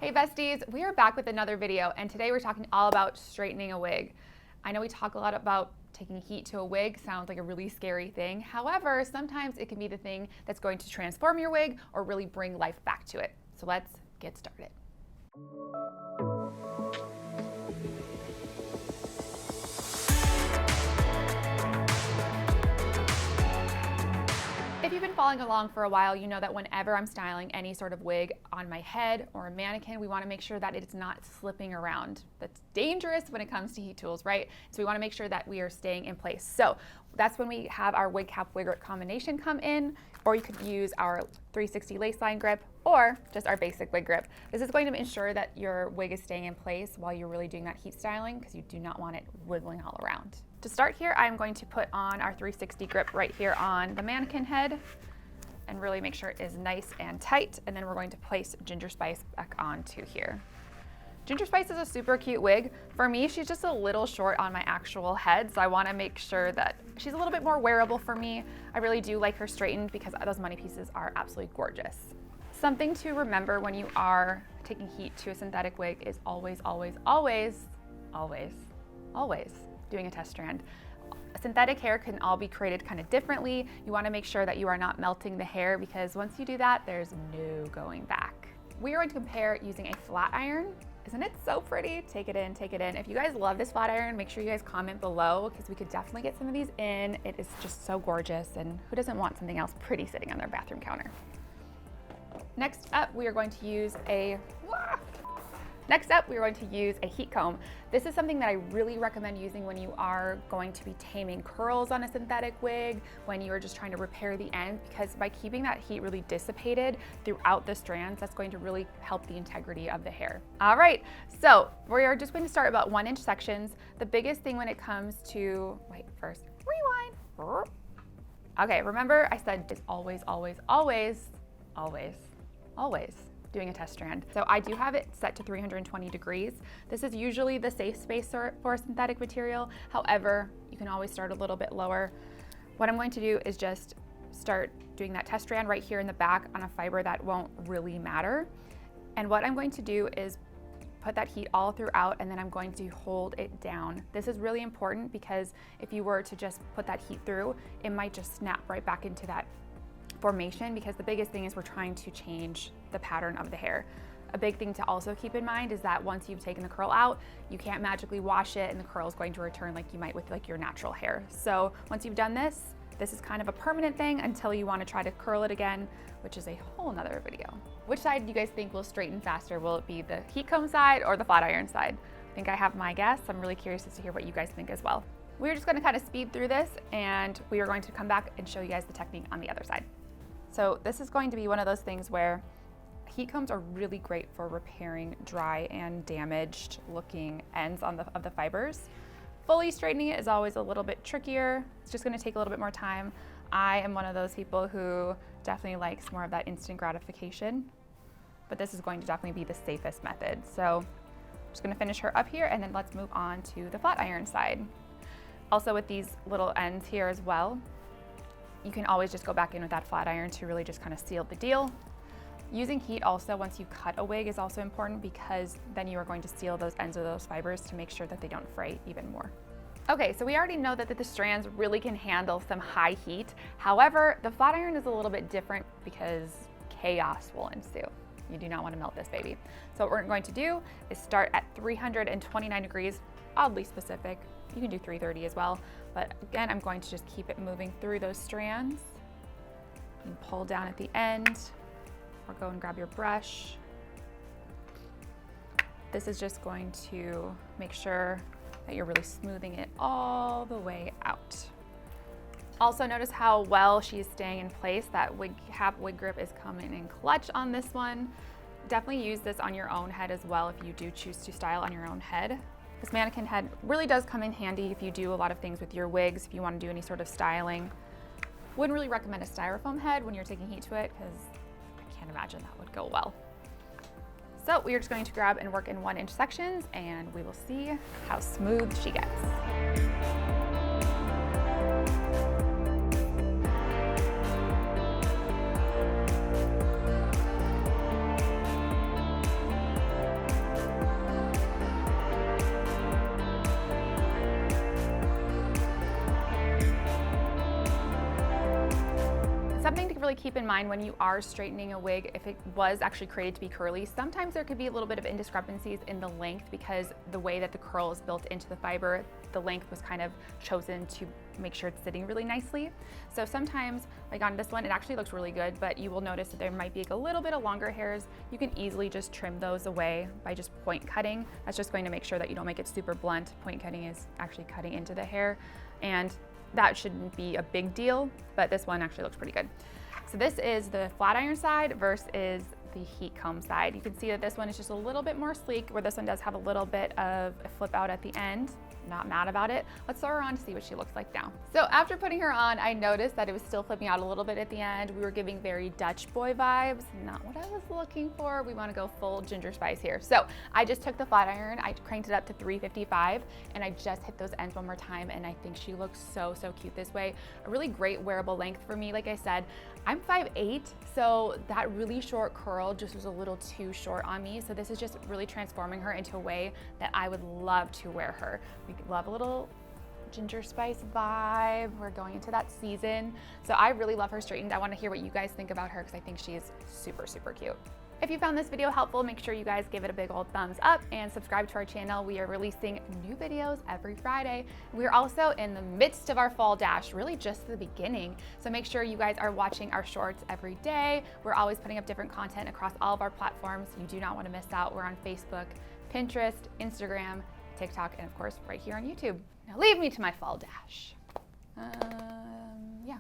Hey besties, we are back with another video, and today we're talking all about straightening a wig. I know we talk a lot about taking heat to a wig, sounds like a really scary thing. However, sometimes it can be the thing that's going to transform your wig or really bring life back to it. So let's get started. If you've been following along for a while, you know that whenever I'm styling any sort of wig on my head or a mannequin, we want to make sure that it's not slipping around. That's dangerous when it comes to heat tools, right? So we want to make sure that we are staying in place. So that's when we have our wig cap wig grip combination come in, or you could use our 360 lace line grip or just our basic wig grip. This is going to ensure that your wig is staying in place while you're really doing that heat styling, because you do not want it wiggling all around. To start here, I'm going to put on our 360 grip right here on the mannequin head and really make sure it is nice and tight. And then we're going to place Ginger Spice back onto here. Ginger Spice is a super cute wig. For me, she's just a little short on my actual head, so I want to make sure that she's a little bit more wearable for me. I really do like her straightened because those money pieces are absolutely gorgeous. Something to remember when you are taking heat to a synthetic wig is always doing a test strand. Synthetic hair can all be created kind of differently. You want to make sure that you are not melting the hair, because once you do that, there's no going back. We are going to compare using a flat iron. Isn't it so pretty? Take it in, take it in. If you guys love this flat iron, make sure you guys comment below, because we could definitely get some of these in. It is just so gorgeous, and who doesn't want something else pretty sitting on their bathroom counter? Next up, we are going to use a heat comb. This is something that I really recommend using when you are going to be taming curls on a synthetic wig, when you are just trying to repair the ends, because by keeping that heat really dissipated throughout the strands, that's going to really help the integrity of the hair. All right, so we are just going to start about 1-inch sections. The biggest thing when it comes to, rewind. Okay, remember I said it's always doing a test strand. So I do have it set to 320 degrees. This is usually the safe space for a synthetic material. However, you can always start a little bit lower. What I'm going to do is just start doing that test strand right here in the back on a fiber that won't really matter. And what I'm going to do is put that heat all throughout, and then I'm going to hold it down. This is really important, because if you were to just put that heat through, it might just snap right back into that formation, because the biggest thing is we're trying to change the pattern of the hair. A big thing to also keep in mind is that once you've taken the curl out, you can't magically wash it and the curl is going to return like you might with like your natural hair. So once you've done this is kind of a permanent thing until you want to try to curl it again, which is a whole nother video. Which side do you guys think will straighten faster? Will it be the heat comb side or the flat iron side? I think I have my guess. I'm really curious to hear what you guys think as well. We're just going to kind of speed through this, and we are going to come back and show you guys the technique on the other side. So this is going to be one of those things where heat combs are really great for repairing dry and damaged looking ends of the fibers. Fully straightening it is always a little bit trickier. It's just going to take a little bit more time. I am one of those people who definitely likes more of that instant gratification, but this is going to definitely be the safest method. So I'm just going to finish her up here, and then let's move on to the flat iron side. Also with these little ends here as well, you can always just go back in with that flat iron to really just kind of seal the deal. Using heat also once you cut a wig is also important, because then you are going to seal those ends of those fibers to make sure that they don't fray even more. Okay, so we already know that the strands really can handle some high heat. However, the flat iron is a little bit different, because chaos will ensue. You do not want to melt this baby. So what we're going to do is start at 329 degrees, oddly specific. You can do 330 as well, but again, I'm going to just keep it moving through those strands and pull down at the end, or go and grab your brush. This is just going to make sure that you're really smoothing it all the way out. Also notice how well she's staying in place. That wig cap wig grip is coming in clutch on this one. Definitely use this on your own head as well if you do choose to style on your own head. This mannequin head really does come in handy if you do a lot of things with your wigs, if you want to do any sort of styling. Wouldn't really recommend a styrofoam head when you're taking heat to it, because I can't imagine that would go well. So we are just going to grab and work in 1-inch sections, and we will see how smooth she gets. really keep in mind when you are straightening a wig, if it was actually created to be curly, sometimes there could be a little bit of indiscrepancies in the length because the way that the curl is built into the fiber, the length was kind of chosen to make sure it's sitting really nicely. So sometimes, like on this one, it actually looks really good, but you will notice that there might be like a little bit of longer hairs. You can easily just trim those away by just point cutting. That's just going to make sure that you don't make it super blunt. Point cutting is actually cutting into the hair, and that shouldn't be a big deal, but this one actually looks pretty good. So this is the flat iron side versus the heat comb side. You can see that this one is just a little bit more sleek, where this one does have a little bit of a flip out at the end. Not mad about it. Let's throw her on to see what she looks like now. So after putting her on, I noticed that it was still flipping out a little bit at the end. We were giving very Dutch boy vibes, not what I was looking for. We want to go full ginger spice here. So I just took the flat iron, I cranked it up to 355, and I just hit those ends one more time, and I think she looks so, so cute this way. A really great wearable length for me. Like I said, I'm 5'8", so that really short curl just was a little too short on me. So this is just really transforming her into a way that I would love to wear her. We love a little ginger spice vibe. We're going into that season. So I really love her straightened. I want to hear what you guys think about her because I think she is super, super cute. If you found this video helpful, make sure you guys give it a big old thumbs up and subscribe to our channel. We are releasing new videos every Friday. We're also in the midst of our fall dash, really just the beginning. So make sure you guys are watching our shorts every day. We're always putting up different content across all of our platforms. You do not want to miss out. We're on Facebook, Pinterest, Instagram, TikTok, and of course right here on YouTube. Now leave me to my fall dash. Yeah.